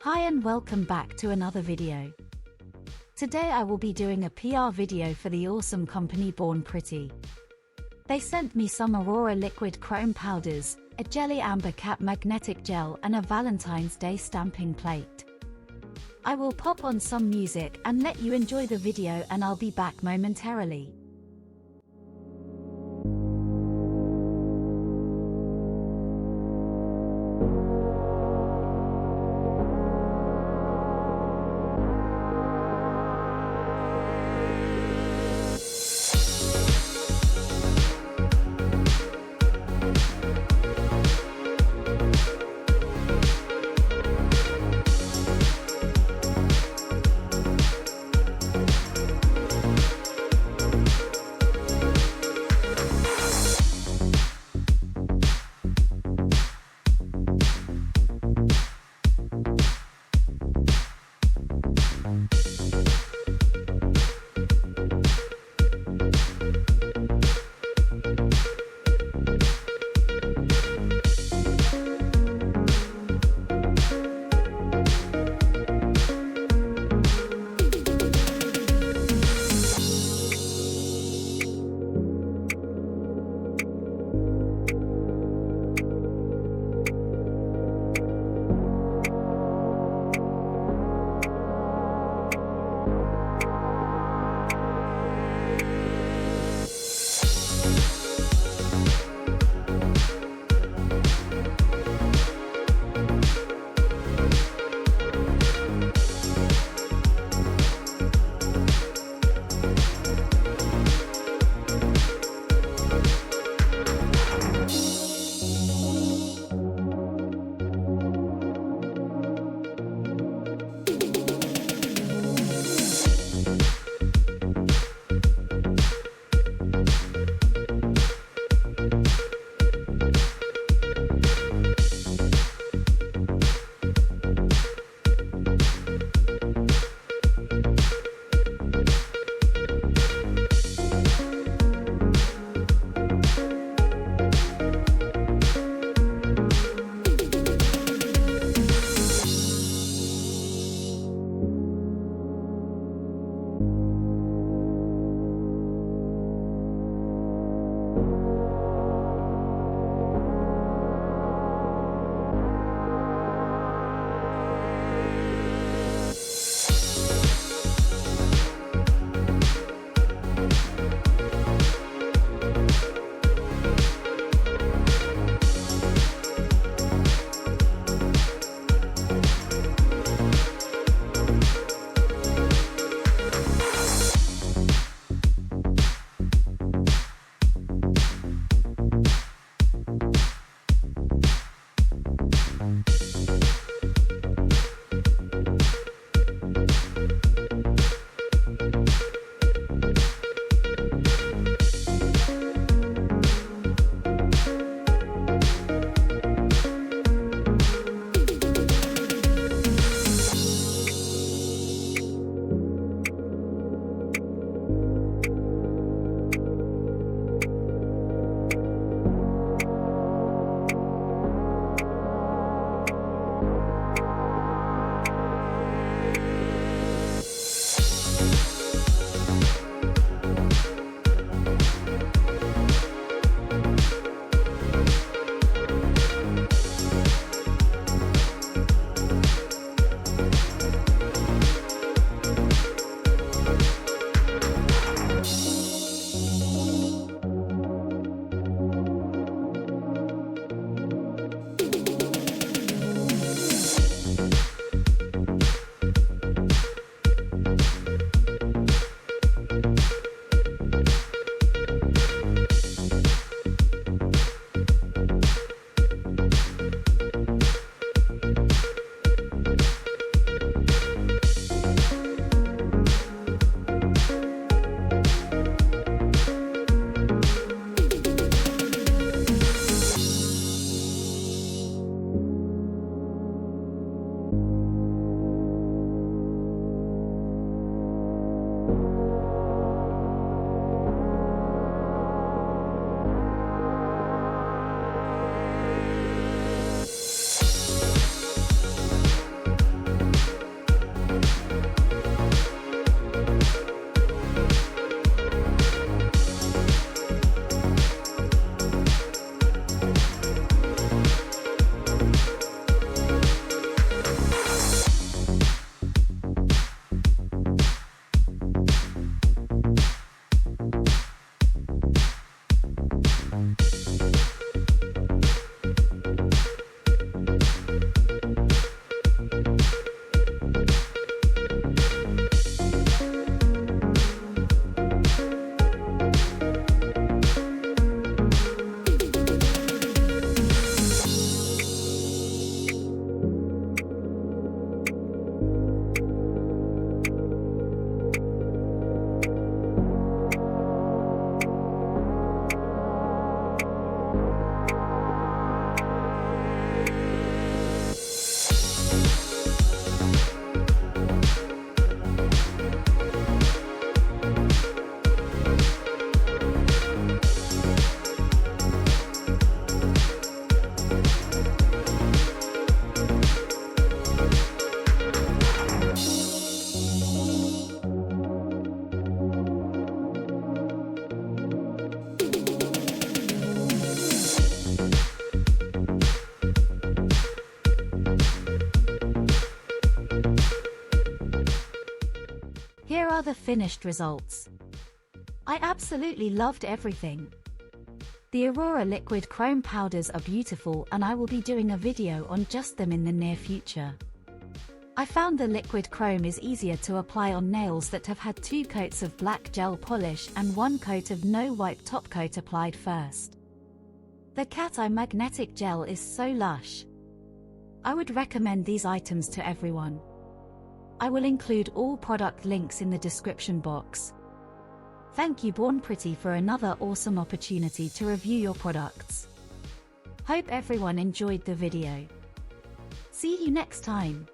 Hi and welcome back to another video. Today I will be doing a PR video for the awesome company Born Pretty. They sent me some Aurora liquid chrome powders, a jelly amber cap magnetic gel and a Valentine's Day stamping plate. I will pop on some music and let you enjoy the video, and I'll be back momentarily. are the finished results. I absolutely loved everything. The Aurora liquid chrome powders are beautiful, and I will be doing a video on just them in the near future. I found the liquid chrome is easier to apply on nails that have had 2 coats of black gel polish and 1 coat of no wipe top coat applied first. The cat eye magnetic gel is so lush. I would recommend these items to everyone. I will include all product links in the description box. Thank you Born Pretty for another awesome opportunity to review your products. Hope everyone enjoyed the video. See you next time.